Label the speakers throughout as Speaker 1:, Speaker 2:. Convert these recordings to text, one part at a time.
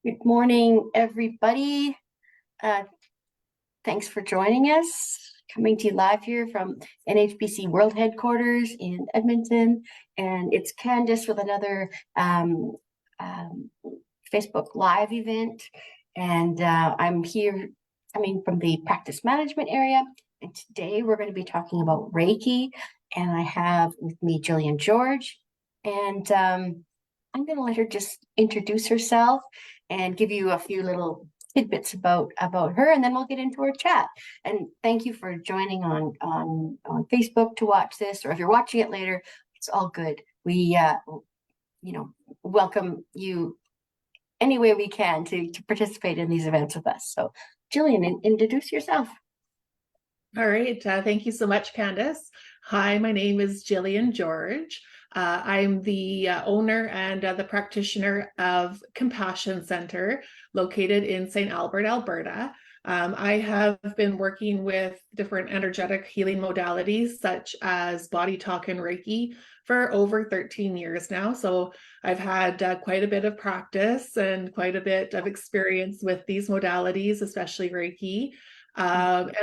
Speaker 1: Good morning, everybody. Uh, Thanks for joining us. Coming to you live here from NHPC World Headquarters in Edmonton. And it's Candace with another um, Facebook Live event. And I'm here coming from the practice management area. And today we're going to be talking about Reiki. And I have with me Gillian George. And I'm going to let her just introduce herself and give you a few little tidbits about her, and then we'll get into our chat. And thank you for joining on Facebook to watch this, or if you're watching it later, it's all good. We welcome you any way we can to participate in these events with us. So Gillian, introduce yourself.
Speaker 2: All right. Thank you so much, Candace. Hi, my name is Gillian George. I'm the owner and the practitioner of Compassion Center located in St. Albert, Alberta. I have been working with different energetic healing modalities such as BodyTalk and Reiki for over 13 years now. So I've had quite a bit of practice and quite a bit of experience with these modalities, especially Reiki. And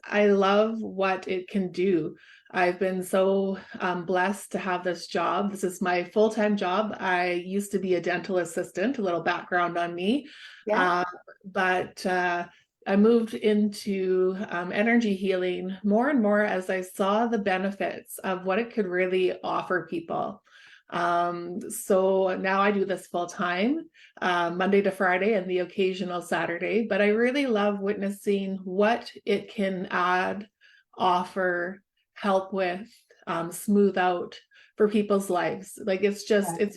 Speaker 2: I love what it can do. I've been so blessed to have this job. This is my full-time job. I used to be a dental assistant, a little background on me.
Speaker 1: Yeah.
Speaker 2: But I moved into energy healing more and more as I saw the benefits of what it could really offer people. So now I do this full time, Monday to Friday and the occasional Saturday, but I really love witnessing what it can add, offer, help with, smooth out for people's lives. Like it's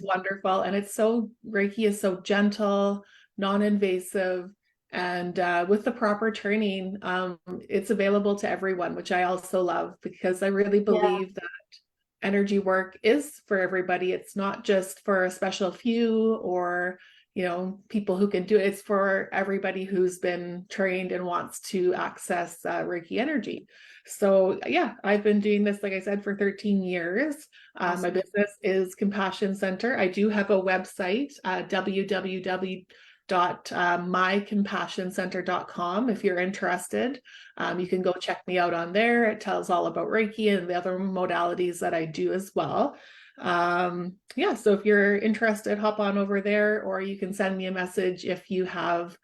Speaker 2: wonderful. And Reiki is so gentle, non-invasive, and with the proper training, it's available to everyone, which I also love because I really believe that energy work is for everybody. It's not just for a special few or, people who can do it. It's for everybody who's been trained and wants to access Reiki energy. So yeah, I've been doing this, like I said, for 13 years.
Speaker 1: Awesome.
Speaker 2: My business is Compassion Center. I do have a website, www.mycompassioncenter.com. If you're interested, you can go check me out on there. It tells all about Reiki and the other modalities that I do as well. So if you're interested, hop on over there, or you can send me a message if you have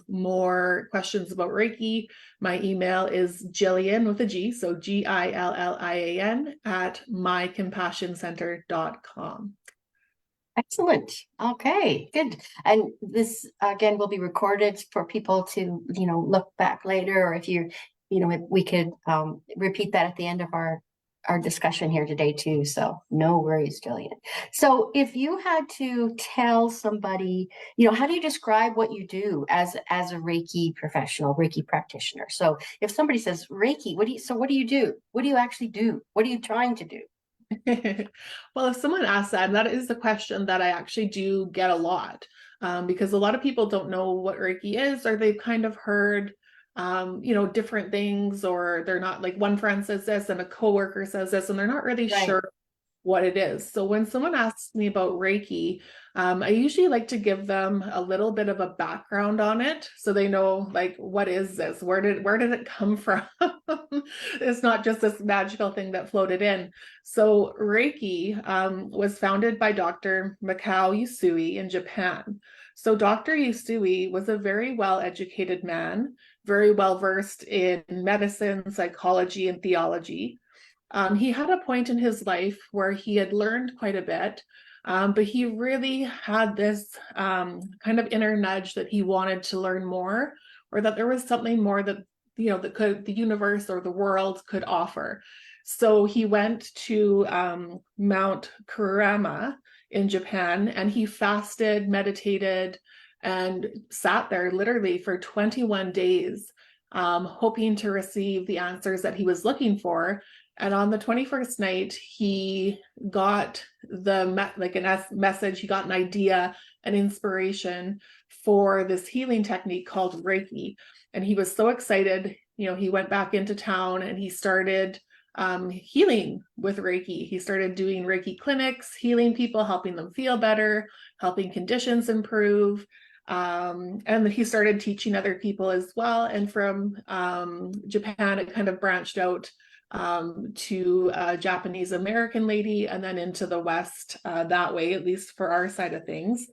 Speaker 2: more questions about Reiki. My email is Gillian with a G, so Gillian at mycompassioncenter.com.
Speaker 1: Excellent. Okay, good. And this again will be recorded for people to, look back later, or if we could repeat that at the end of our discussion here today too. So no worries, Gillian. So if you had to tell somebody, how do you describe what you do as a Reiki professional, Reiki practitioner? So if somebody says Reiki, what do you do? What do you actually do? What are you trying to do?
Speaker 2: Well, if someone asks that, and that is the question that I actually do get a lot, because a lot of people don't know what Reiki is, or they've kind of heard, different things, or they're not, like, one friend says this and a coworker says this, and they're not really sure what it is. So when someone asks me about Reiki, I usually like to give them a little bit of a background on it, so they know, like, what is this? Where did it come from? It's not just this magical thing that floated in. So Reiki was founded by Dr. Mikao Usui in Japan. So Dr. Usui was a very well-educated man, very well-versed in medicine, psychology, and theology. He had a point in his life where he had learned quite a bit, but he really had this kind of inner nudge that he wanted to learn more, or that there was something more that, the universe or the world could offer. So he went to Mount Kurama in Japan, and he fasted, meditated, and sat there literally for 21 days, hoping to receive the answers that he was looking for. And on the 21st night, he got message, he got an idea, an inspiration for this healing technique called Reiki. And he was so excited, he went back into town and he started healing with Reiki. He started doing Reiki clinics, healing people, helping them feel better, helping conditions improve. And he started teaching other people as well. And from Japan, it kind of branched out to a Japanese American lady, and then into the West that way, at least for our side of things.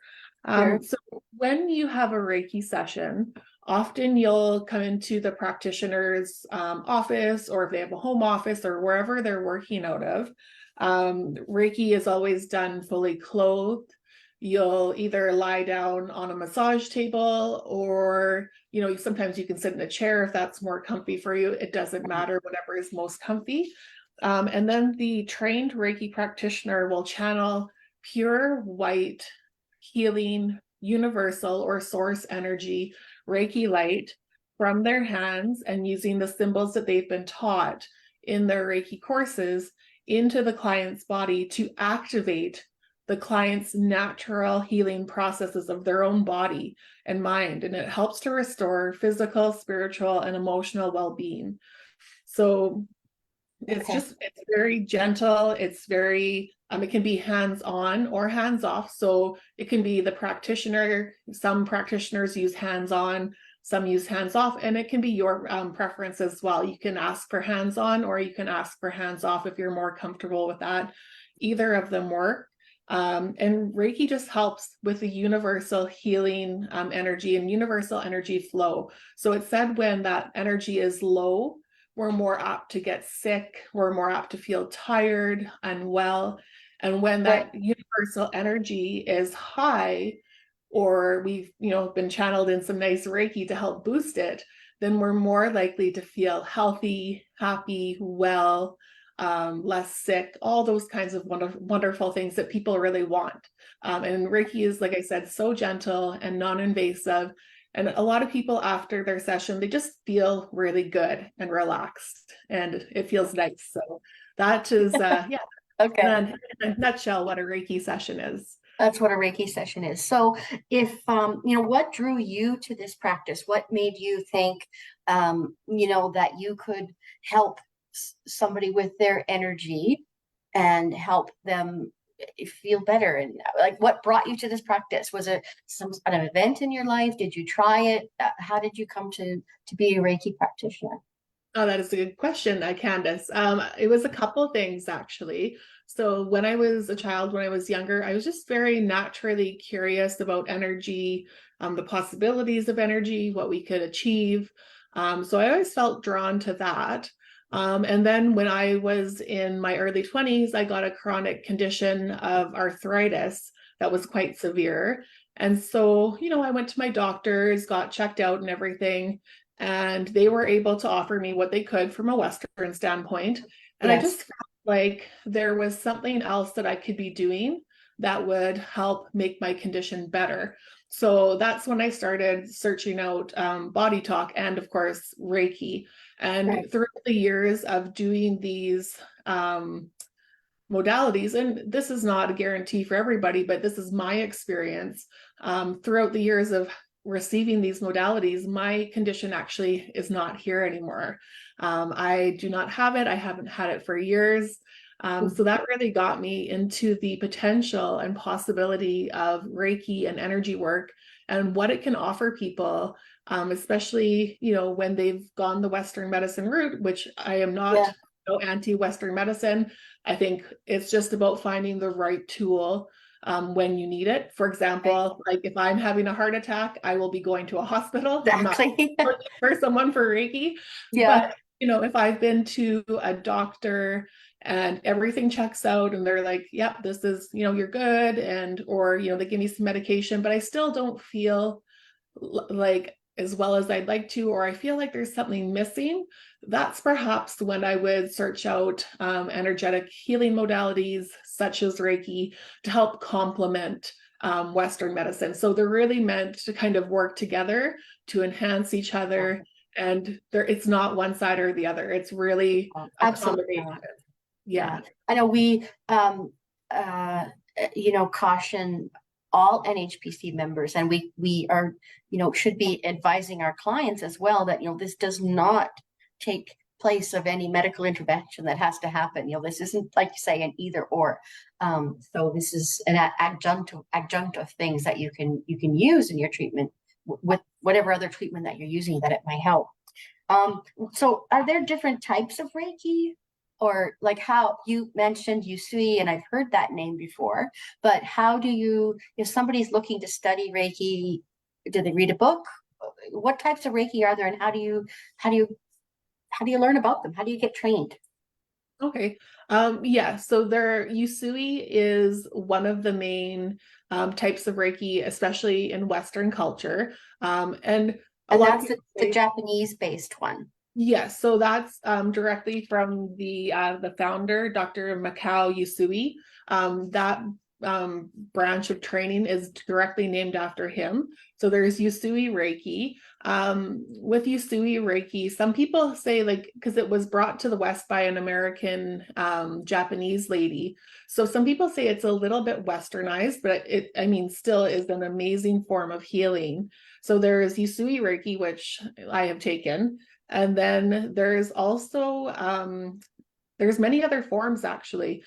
Speaker 1: Sure.
Speaker 2: So when you have a Reiki session, often you'll come into the practitioner's office, or if they have a home office or wherever they're working out of. Reiki is always done fully clothed. You'll either lie down on a massage table, or sometimes you can sit in a chair if that's more comfy for you. It doesn't matter, whatever is most comfy. And then the trained Reiki practitioner will channel pure white healing universal or source energy Reiki light from their hands, and using the symbols that they've been taught in their Reiki courses into the client's body to activate the client's natural healing processes of their own body and mind. And it helps to restore physical, spiritual, and emotional well-being. So it's very gentle. It's very, it can be hands-on or hands-off. So it can be the practitioner. Some practitioners use hands-on, some use hands-off, and it can be your preference as well. You can ask for hands-on, or you can ask for hands-off if you're more comfortable with that. Either of them work. And Reiki just helps with the universal healing energy and universal energy flow. So it said when that energy is low, we're more apt to get sick, we're more apt to feel tired, unwell. And when that universal energy is high, or we've been channeled in some nice Reiki to help boost it, then we're more likely to feel healthy, happy, well, less sick, all those kinds of wonderful things that people really want. And Reiki is, like I said, so gentle and non-invasive. And a lot of people after their session, they just feel really good and relaxed, and it feels nice. So that is, yeah,
Speaker 1: Okay.
Speaker 2: in a nutshell, what a Reiki session is.
Speaker 1: That's what a Reiki session is. So if, what drew you to this practice? What made you think, that you could help somebody with their energy and help them feel better? And like, what brought you to this practice? Was it an event in your life? Did you try it? How did you come to be a Reiki practitioner?
Speaker 2: Oh, that is a good question, Candace. It was a couple of things, actually. So when I was a child, when I was younger, I was just very naturally curious about energy, the possibilities of energy, what we could achieve. So I always felt drawn to that. And then when I was in my early 20s, I got a chronic condition of arthritis that was quite severe. And so, I went to my doctors, got checked out and everything, and they were able to offer me what they could from a Western standpoint. And I just
Speaker 1: Yes.
Speaker 2: felt like there was something else that I could be doing that would help make my condition better. So that's when I started searching out BodyTalk and, of course, Reiki. And
Speaker 1: Right.
Speaker 2: throughout the years of doing these modalities, and this is not a guarantee for everybody, but this is my experience, throughout the years of receiving these modalities, my condition actually is not here anymore. I do not have it. I haven't had it for years. So that really got me into the potential and possibility of Reiki and energy work and what it can offer people, especially, when they've gone the Western medicine route, which I am not,
Speaker 1: Yeah.
Speaker 2: anti-Western medicine. I think it's just about finding the right tool when you need it. For
Speaker 1: Right.
Speaker 2: example, like if I'm having a heart attack, I will be going to a hospital. I'm not
Speaker 1: Exactly.
Speaker 2: looking for someone for Reiki.
Speaker 1: Yeah.
Speaker 2: But, if I've been to a doctor and everything checks out and they're like, yep, this is, you're good. And, or, they give me some medication, but I still don't feel like as well as I'd like to, or I feel like there's something missing, that's perhaps when I would search out energetic healing modalities such as Reiki to help complement Western medicine. So they're really meant to kind of work together to enhance each other. And it's not one side or the other. It's really a
Speaker 1: Absolutely
Speaker 2: combination.
Speaker 1: not. Yeah.
Speaker 2: Yeah.
Speaker 1: I know we, uh, caution all NHPC members, and we are, should be advising our clients as well that, this does not take place of any medical intervention that has to happen. This isn't, like you say, an either or. So this is an adjunct of things that you can use in your treatment with whatever other treatment that you're using that it might help. So are there different types of Reiki? Or like how you mentioned Usui, and I've heard that name before, but how do you, if somebody's looking to study Reiki, do they read a book? What types of Reiki are there, and how do you learn about them? How do you get trained?
Speaker 2: Okay. Yeah, so Usui is one of the main types of Reiki, especially in Western culture. And a
Speaker 1: And
Speaker 2: lot of
Speaker 1: that's
Speaker 2: people
Speaker 1: the
Speaker 2: say,
Speaker 1: Japanese-based one.
Speaker 2: yes, so that's directly from the founder, Dr. Mikao Usui. That branch of training is directly named after him. So there's Usui Reiki. With Usui Reiki, some people say, like, because it was brought to the West by an American Japanese lady. So some people say it's a little bit westernized, but I mean, still is an amazing form of healing. So there's Usui Reiki, which I have taken. And then there's also there's many other forms actually.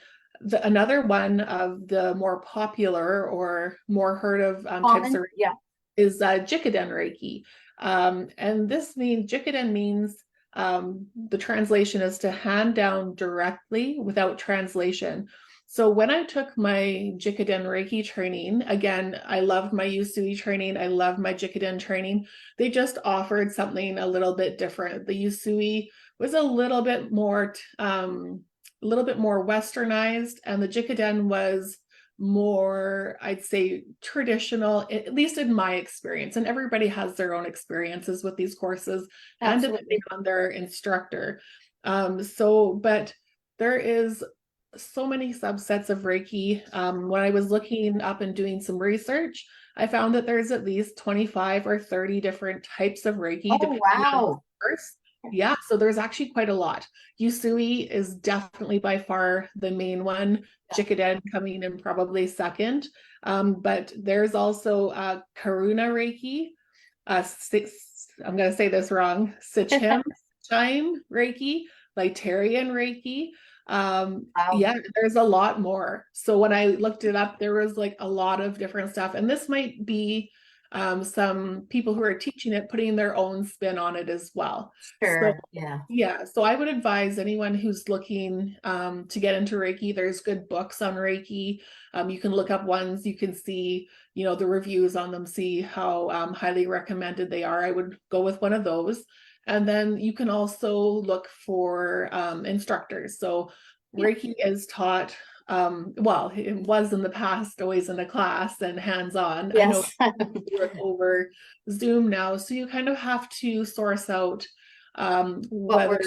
Speaker 2: Another one of the more popular or more heard of types of
Speaker 1: Yeah.
Speaker 2: is Jikiden Reiki. And this means Jikiden means the translation is to hand down directly without translation. So when I took my Jikiden Reiki training, again, I loved my Usui training. I love my Jikiden training. They just offered something a little bit different. The Usui was a little bit more westernized, and the Jikiden was more, I'd say, traditional, at least in my experience. And everybody has their own experiences with these courses and depending on their instructor. But there is so many subsets of Reiki. When I was looking up and doing some research, I found that there's at least 25 or 30 different types of Reiki, depending on the course. Yeah, so there's actually quite a lot. Usui is definitely by far the main one, Jikiden coming in probably second. But there's also Karuna Reiki, I'm going to say this wrong, Sichim Reiki, Litarian Reiki. Yeah, there's a lot more. So when I looked it up, there was like a lot of different stuff. And this might be some people who are teaching it, putting their own spin on it as well.
Speaker 1: Sure.
Speaker 2: So, yeah. So I would advise anyone who's looking to get into Reiki, there's good books on Reiki. You can look up ones, you can see, the reviews on them, see how highly recommended they are. I would go with one of those. And then you can also look for instructors. So Reiki is taught, well, it was in the past always in a class and hands-on.
Speaker 1: Yes.
Speaker 2: I know we do it over Zoom now, so you kind of have to source out whether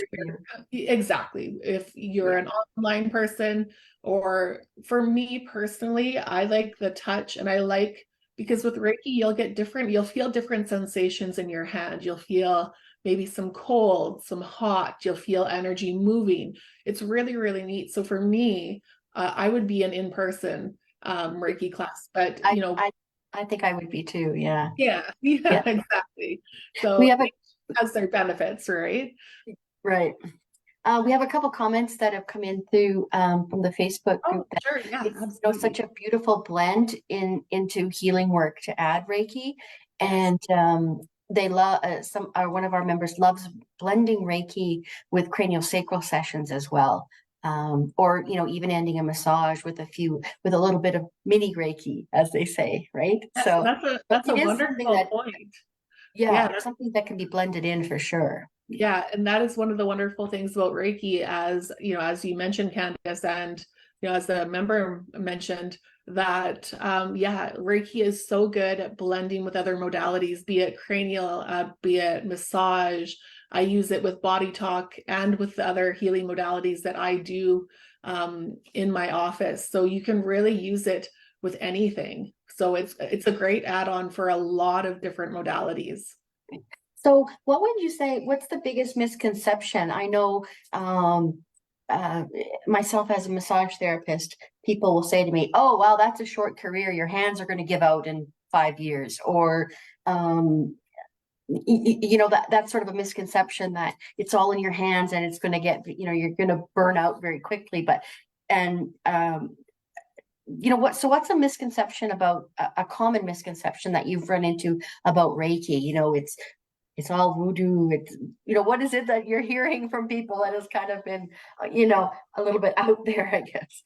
Speaker 2: exactly if you're an online person, or for me personally, I like the touch, and I like, because with Reiki you'll feel different sensations in your hand. You'll feel maybe some cold, some hot, you'll feel energy moving. It's really, really neat. So for me, I would be an in-person Reiki class, but
Speaker 1: I think I would be too. Yeah.
Speaker 2: Yeah, exactly. So
Speaker 1: we have
Speaker 2: has their benefits, right?
Speaker 1: Right. We have a couple comments that have come in through from the Facebook group.
Speaker 2: Sure, yeah,
Speaker 1: it's such a beautiful blend into healing work to add Reiki, and they love one of our members loves blending Reiki with craniosacral sessions as well, or even ending a massage with a little bit of mini Reiki, as they say, right? So
Speaker 2: that's a wonderful point.
Speaker 1: Yeah, something that can be blended in for sure.
Speaker 2: Yeah, and that is one of the wonderful things about Reiki, as as you mentioned, Candace, and as the member mentioned, that Reiki is so good at blending with other modalities, be it cranial, be it massage. I use it with BodyTalk and with the other healing modalities that I do in my office. So you can really use it with anything. So it's a great add-on for a lot of different modalities.
Speaker 1: So what would you say, what's the biggest misconception? I know myself as a massage therapist, people will say to me, oh, well, that's a short career. Your hands are going to give out in 5 years. Or you know, that's sort of a misconception that it's all in your hands and it's going to get, you know, you're going to burn out very quickly. But and you know what, so what's a misconception about a common misconception that you've run into about Reiki? You know, it's all voodoo. It's, you know, what is it that you're hearing from people that has kind of been, you know, a little bit out there, I guess.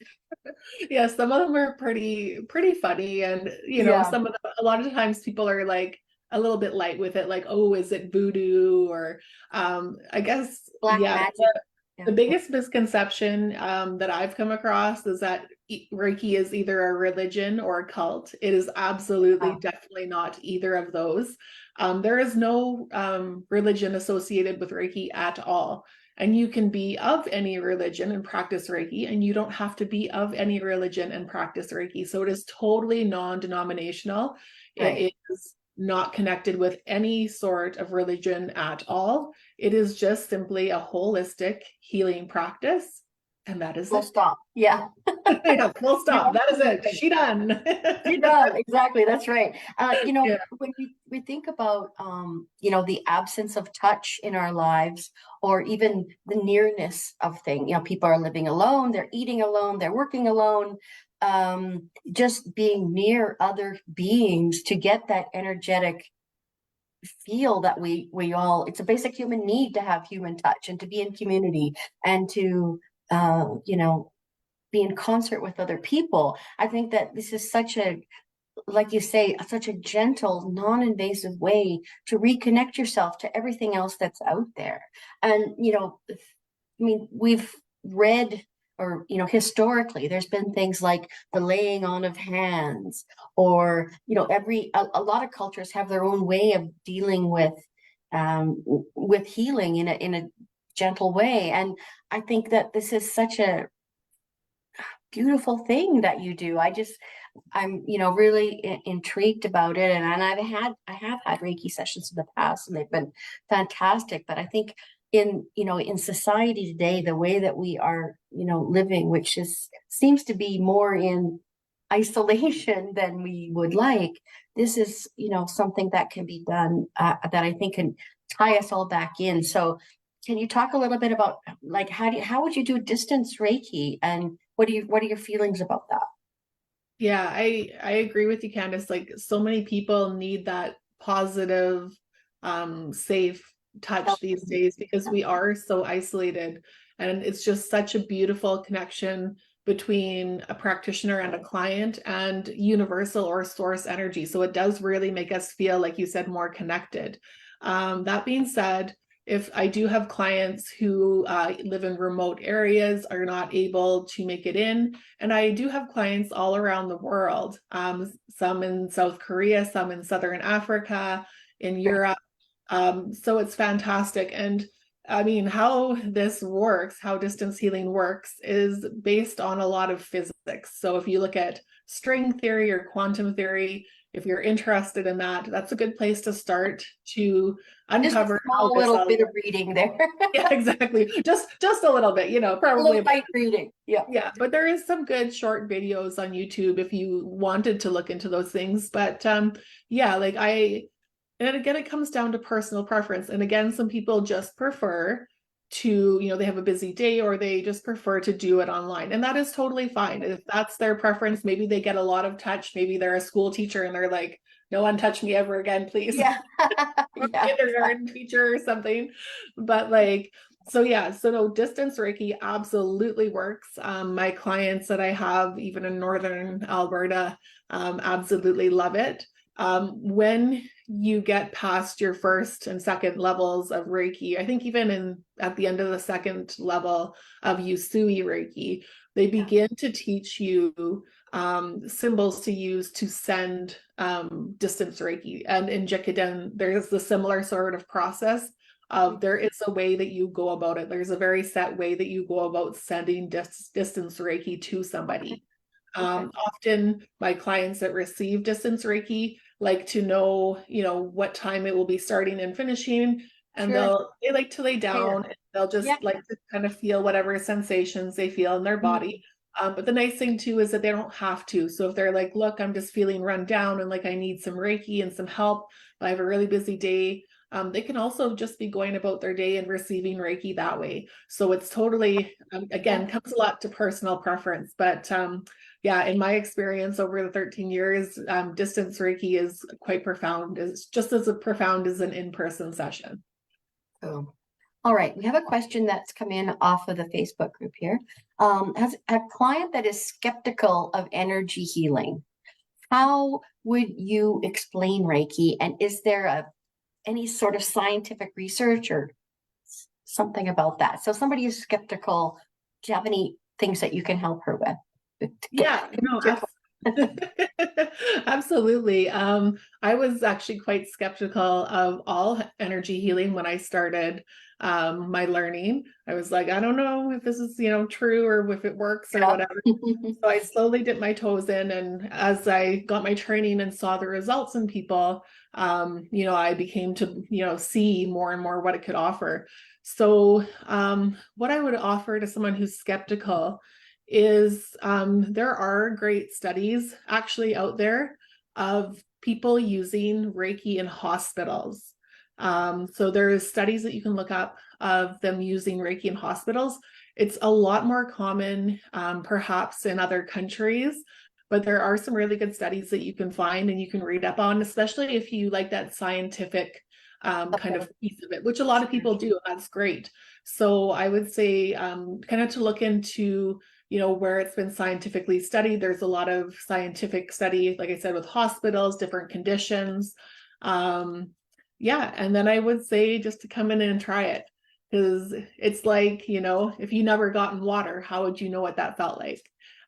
Speaker 2: Yeah, some of them are pretty funny, and
Speaker 1: Yeah,
Speaker 2: some of them, a lot of times people are like a little bit light with it, like, oh, is it voodoo? Or I guess,
Speaker 1: black
Speaker 2: yeah,
Speaker 1: magic.
Speaker 2: the
Speaker 1: Yeah.
Speaker 2: biggest misconception that I've come across is that Reiki is either a religion or a cult. It is absolutely,
Speaker 1: Wow.
Speaker 2: definitely not either of those. There is no religion associated with Reiki at all. And you can be of any religion and practice Reiki, and you don't have to be of any religion and practice Reiki. So it is totally non-denominational.
Speaker 1: Right.
Speaker 2: It is not connected with any sort of religion at all. It is just simply a holistic healing practice, and that is
Speaker 1: Full
Speaker 2: it.
Speaker 1: stop. Yeah.
Speaker 2: Yeah, full
Speaker 1: You're
Speaker 2: stop. That is
Speaker 1: absolutely
Speaker 2: it.
Speaker 1: right.
Speaker 2: She done.
Speaker 1: You know, exactly. That's right. You know,
Speaker 2: Yeah.
Speaker 1: when we think about, you know, the absence of touch in our lives, or even the nearness of things, you know, people are living alone, they're eating alone, they're working alone. Just being near other beings to get that energetic feel that we all, it's a basic human need to have human touch and to be in community and to, you know, be in concert with other people. I think that this is such a, like you say, such a gentle, non-invasive way to reconnect yourself to everything else that's out there. And, you know, I mean, we've read, or, you know, historically, there's been things like the laying on of hands, or, you know, a lot of cultures have their own way of dealing with healing in a gentle way. And I think that this is such a beautiful thing that you do. I'm, you know, really intrigued about it. And I have had Reiki sessions in the past and they've been fantastic. But I think in, you know, in society today, the way that we are, you know, living, which is, seems to be more in isolation than we would like, this is, you know, something that can be done, that I think can tie us all back in. So can you talk a little bit about, like, how would you do distance Reiki, and what are your feelings about that?
Speaker 2: Yeah, I agree with you, Candace. Like, so many people need that positive, safe touch these days because we are so isolated. And it's just such a beautiful connection between a practitioner and a client and universal or source energy. So it does really make us feel, like you said, more connected. That being said, if I do have clients who live in remote areas, are not able to make it in, and I do have clients all around the world, some in South Korea, some in Southern Africa, in Europe. So it's fantastic. And I mean, how this works, how distance healing works, is based on a lot of physics. So if you look at string theory or quantum theory, if you're interested in that, that's a good place to start to
Speaker 1: Just a
Speaker 2: uncover how
Speaker 1: small
Speaker 2: this
Speaker 1: little
Speaker 2: all
Speaker 1: bit of
Speaker 2: works.
Speaker 1: reading there.
Speaker 2: Yeah, exactly. Just a little bit,
Speaker 1: A
Speaker 2: probably
Speaker 1: little
Speaker 2: about.
Speaker 1: light reading. Yeah.
Speaker 2: Yeah, but there is some good short videos on YouTube if you wanted to look into those things. But yeah, like and again, it comes down to personal preference. And again, some people just prefer to, they have a busy day or they just prefer to do it online. And that is totally fine. If that's their preference, maybe they get a lot of touch. Maybe they're a school teacher and they're like, no one touch me ever again, please.
Speaker 1: Yeah.
Speaker 2: Or
Speaker 1: Yeah.
Speaker 2: kindergarten teacher or something. But like, so yeah, so no, distance Reiki absolutely works. My clients that I have, even in Northern Alberta, absolutely love it. When you get past your first and second levels of Reiki, I think even at the end of the second level of Usui Reiki, they
Speaker 1: Yeah.
Speaker 2: begin to teach you symbols to use to send distance Reiki. And in Jikiden, there's the similar sort of process of there is a way that you go about it. There's a very set way that you go about sending distance Reiki to
Speaker 1: Okay.
Speaker 2: somebody.
Speaker 1: Okay.
Speaker 2: Often my clients that receive distance Reiki like to know, what time it will be starting and finishing. And
Speaker 1: Sure.
Speaker 2: they like to lay
Speaker 1: Fair.
Speaker 2: down and they'll
Speaker 1: Yeah.
Speaker 2: just like to kind of feel whatever sensations they feel in their body.
Speaker 1: Mhm.
Speaker 2: But the nice thing too is that they don't have to. So if they're like, look, I'm just feeling run down and like I need some Reiki and some help, I have a really busy day, they can also just be going about their day and receiving Reiki that way. So it's totally, again, comes a lot to personal preference. But yeah, in my experience over the 13 years, distance Reiki is quite profound. It's just as profound as an in-person session.
Speaker 1: Oh. All right, we have a question that's come in off of the Facebook group here. As a client that is skeptical of energy healing, how would you explain Reiki? And is there any sort of scientific research or something about that? So somebody is skeptical. Do you have any things that you can help her with?
Speaker 2: Yeah, no, absolutely. I was actually quite skeptical of all energy healing when I started my learning. I was like, I don't know if this is, true or if it works or whatever. So I slowly dipped my toes in, and as I got my training and saw the results in people, I became to, see more and more what it could offer. So what I would offer to someone who's skeptical is there are great studies actually out there of people using Reiki in hospitals. So there's studies that you can look up of them using Reiki in hospitals. It's a lot more common, perhaps in other countries, but there are some really good studies that you can find and you can read up on, especially if you like that scientific kind of piece of it, which a lot of people do. That's great. So I would say kind of to look into where it's been scientifically studied. There's a lot of scientific study, like I said, with hospitals, different conditions. Yeah, and then I would say just to come in and try it, because it's like, if you never gotten water, how would you know what that felt like?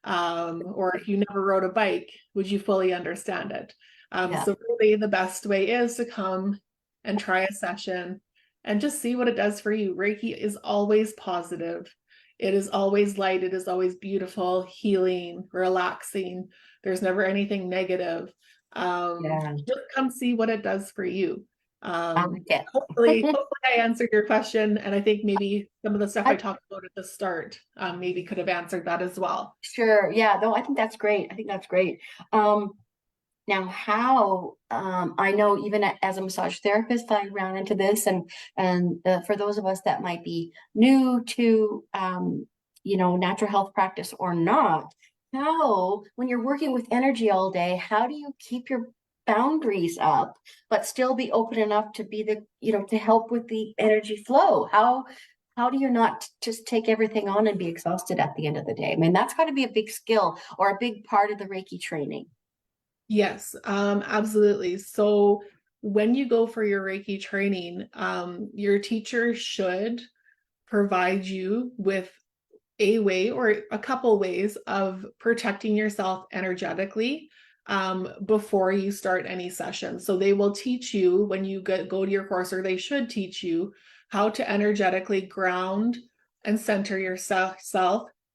Speaker 2: Or if you never rode a bike, would you fully understand it? So really the best way is to come and try a session and just see what it does for you. Reiki is always positive. It is always light. It is always beautiful, healing, relaxing. There's never anything negative. Just come see what it does for you. Hopefully I answered your question, and I think maybe some of the stuff I talked about at the start maybe could have answered that as well.
Speaker 1: Sure. Yeah, no, I think that's great. I think that's great. Now, how I know even as a massage therapist, I ran into this, and for those of us that might be new to natural health practice or not, how when you're working with energy all day, how do you keep your boundaries up but still be open enough to be to help with the energy flow? How do you not just take everything on and be exhausted at the end of the day? I mean, that's got to be a big skill or a big part of the Reiki training.
Speaker 2: Yes, absolutely. So when you go for your Reiki training, your teacher should provide you with a way or a couple ways of protecting yourself energetically before you start any session. So they will teach you when you go to your course, or they should teach you how to energetically ground and center yourself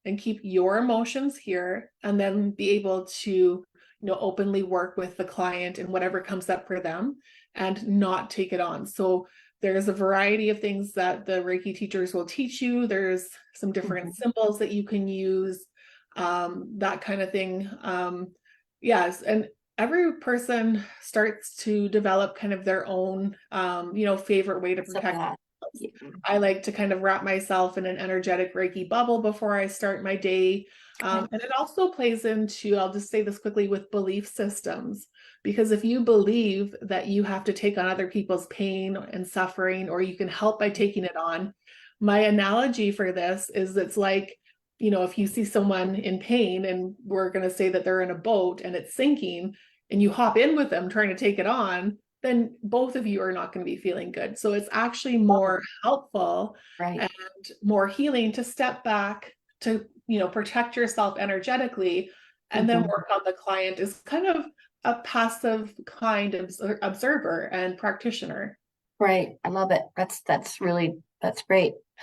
Speaker 2: and keep your emotions here, and then be able to openly work with the client and whatever comes up for them and not take it on. So there's a variety of things that the Reiki teachers will teach you. There's some different symbols that you can use, that kind of thing. Yes, and every person starts to develop kind of their own, favorite way to protect themselves. I like to kind of wrap myself in an energetic Reiki bubble before I start my day. And it also plays into, I'll just say this quickly, with belief systems. Because if you believe that you have to take on other people's pain and suffering, or you can help by taking it on, my analogy for this is it's like, if you see someone in pain and we're going to say that they're in a boat and it's sinking, and you hop in with them trying to take it on, then both of you are not going to be feeling good. So it's actually more helpful and more healing to step back, to protect yourself energetically, and then work on the client as kind of a passive kind of observer and practitioner.
Speaker 1: Right. I love it. That's great.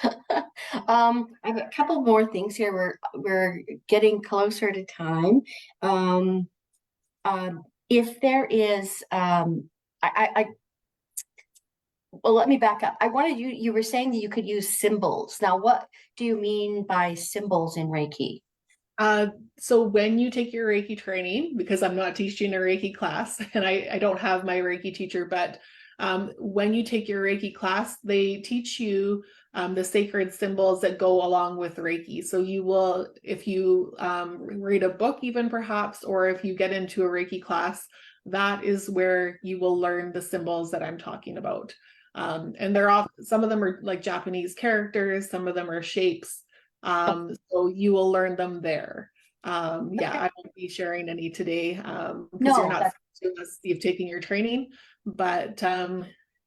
Speaker 1: I have a couple more things here. We're getting closer to time. If there is well, let me back up. I wanted you were saying that you could use symbols. Now, what do you mean by symbols in Reiki?
Speaker 2: So when you take your Reiki training, because I'm not teaching a Reiki class and I don't have my Reiki teacher, but when you take your Reiki class, they teach you the sacred symbols that go along with Reiki. So you will, if you read a book even perhaps, or if you get into a Reiki class, that is where you will learn the symbols that I'm talking about. And they're off, some of them are like Japanese characters, some of them are shapes. So you will learn them there. Yeah, I won't be sharing any today because you're
Speaker 1: No,
Speaker 2: not,
Speaker 1: that's
Speaker 2: unless you've taken your training, but yeah.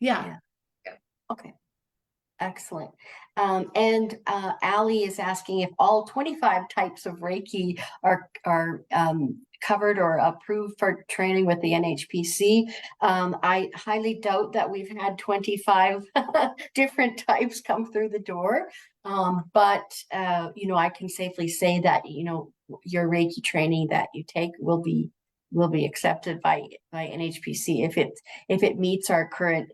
Speaker 1: yeah. Okay. Excellent. And Ali is asking if all 25 types of Reiki are covered or approved for training with the NHPC. I highly doubt that we've had 25 different types come through the door. But I can safely say that, your Reiki training that you take will be accepted by NHPC if it meets our current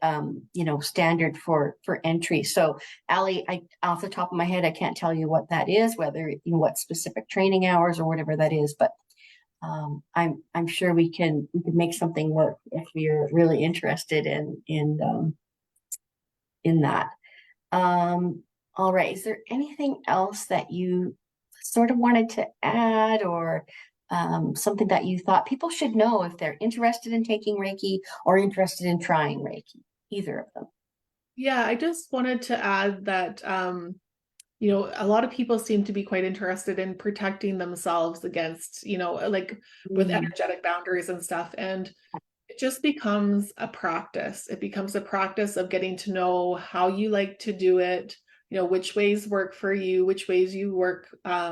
Speaker 1: standard for entry. So Ali, off the top of my head, I can't tell you what that is, whether what specific training hours or whatever that is, but I'm sure we can make something work if you're really interested in that. All right, is there anything else that you sort of wanted to add, or something that you thought people should know if they're interested in taking Reiki or interested in trying Reiki, either of them?
Speaker 2: Yeah, I just wanted to add that a lot of people seem to be quite interested in protecting themselves against, like with
Speaker 1: Mm,
Speaker 2: energetic boundaries and stuff. And it just becomes a practice. It becomes a practice of getting to know how you like to do it, which ways work for you, which ways you work,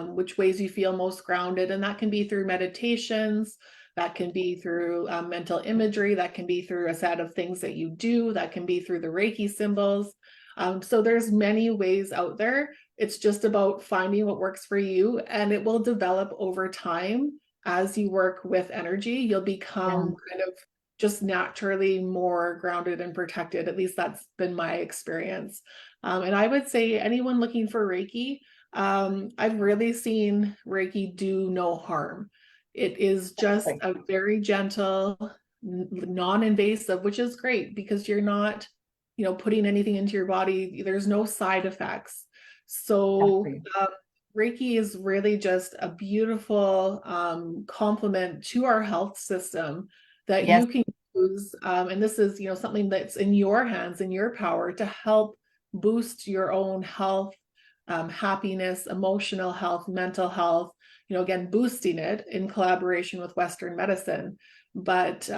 Speaker 2: which ways you feel most grounded. And that can be through meditations, that can be through mental imagery, that can be through a set of things that you do, that can be through the Reiki symbols. So there's many ways out there. It's just about finding what works for you, and it will develop over time as you work with energy. You'll become kind of just naturally more grounded and protected. At least that's been my experience. And I would say anyone looking for Reiki, I've really seen Reiki do no harm. It is just
Speaker 1: exactly.
Speaker 2: a very gentle, non-invasive, which is great because you're not, putting anything into your body. There's no side effects. So
Speaker 1: Exactly.
Speaker 2: Reiki is really just a beautiful complement to our health system that
Speaker 1: Yes.
Speaker 2: you can use. And this is, something that's in your hands, in your power to help boost your own health, happiness, emotional health, mental health, again, boosting it in collaboration with Western medicine. But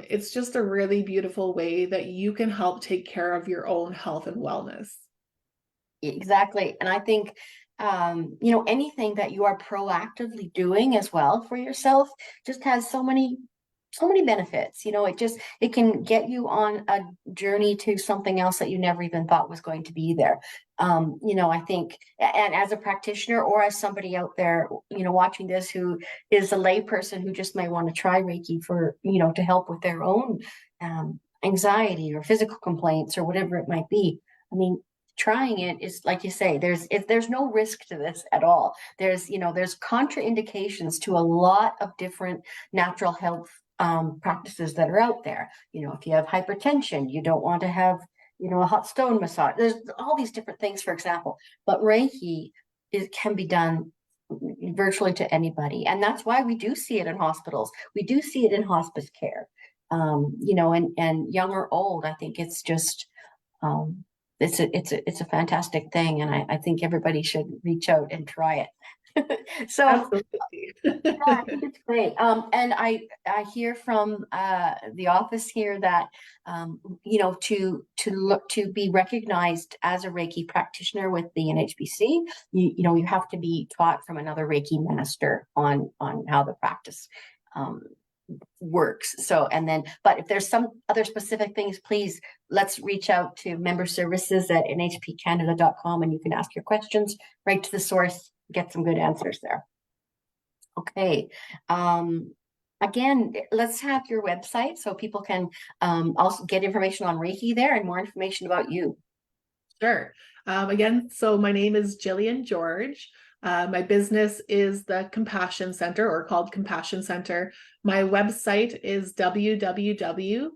Speaker 2: it's just a really beautiful way that you can help take care of your own health and wellness.
Speaker 1: Exactly. And I think, anything that you are proactively doing as well for yourself just has so many benefits. It can get you on a journey to something else that you never even thought was going to be there. I think, and as a practitioner or as somebody out there, watching this who is a layperson who just may want to try Reiki for, to help with their own anxiety or physical complaints or whatever it might be. I mean, trying it is, like you say, there's no risk to this at all. There's contraindications to a lot of different natural health practices that are out there. If you have hypertension, you don't want to have a hot stone massage. There's all these different things, for example, but Reiki can be done virtually to anybody, and that's why we do see it in hospitals. We do see it in hospice care. And young or old, I think it's just um, it's a fantastic thing, and I think everybody should reach out and try it. So
Speaker 2: Absolutely.
Speaker 1: yeah, I think it's great. And I hear from the office here that to look to be recognized as a Reiki practitioner with the NHPC, you have to be taught from another Reiki master on how the practice um, works. So, and then, but if there's some other specific things, please let's reach out to member services at nhpcanada.com, and you can ask your questions right to the source, get some good answers there. Okay. Again, let's have your website so people can also get information on Reiki there and more information about you.
Speaker 2: Sure. Again, so my name is Gillian George. My business is the Compassion Center, or called Compassion Center. My website is www.modality,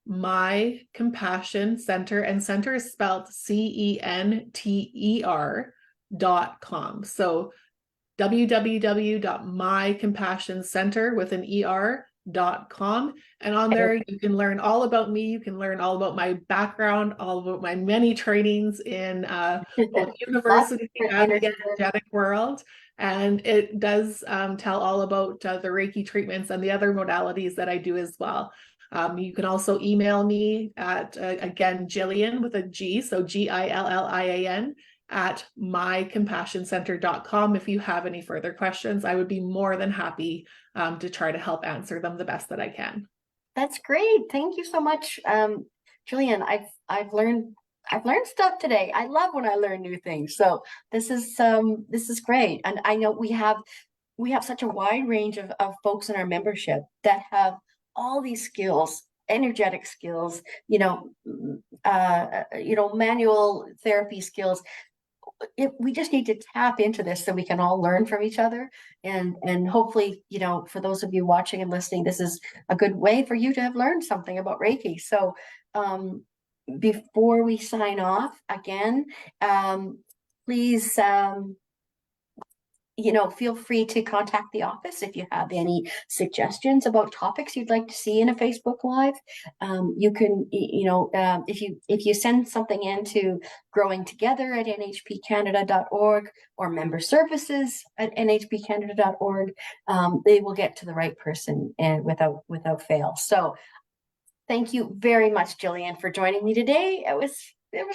Speaker 2: My Compassion Center, and center is spelled CENTER.com. So www.mycompassioncenter with an ER.com. And on there, you can learn all about me. You can learn all about my background, all about my many trainings in both
Speaker 1: Lots of
Speaker 2: university
Speaker 1: different
Speaker 2: and the
Speaker 1: energy.
Speaker 2: energetic world. And it does tell all about the Reiki treatments and the other modalities that I do as well. You can also email me at, again, Gillian with a G, so Gillian at mycompassioncenter.com if you have any further questions. I would be more than happy to try to help answer them the best that I can.
Speaker 1: That's great. Thank you so much, Gillian. I've learned stuff today. I love when I learn new things. So this is great. And I know we have such a wide range of folks in our membership that have all these skills, energetic skills, manual therapy skills. We just need to tap into this so we can all learn from each other, and hopefully, for those of you watching and listening, this is a good way for you to have learned something about Reiki. So before we sign off again, please feel free to contact the office if you have any suggestions about topics you'd like to see in a Facebook Live. You can, if you send something in to growingtogether@nhpcanada.org or member services at nhpcanada.org, they will get to the right person and without fail. So thank you very much, Gillian, for joining me today. It was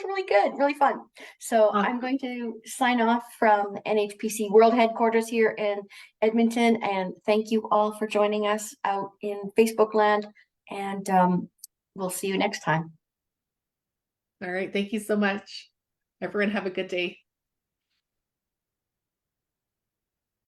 Speaker 1: really good, really fun. So I'm going to sign off from NHPC World Headquarters here in Edmonton, and thank you all for joining us out in Facebook land, and we'll see you next time.
Speaker 2: All right. Thank you so much. Everyone have a good day.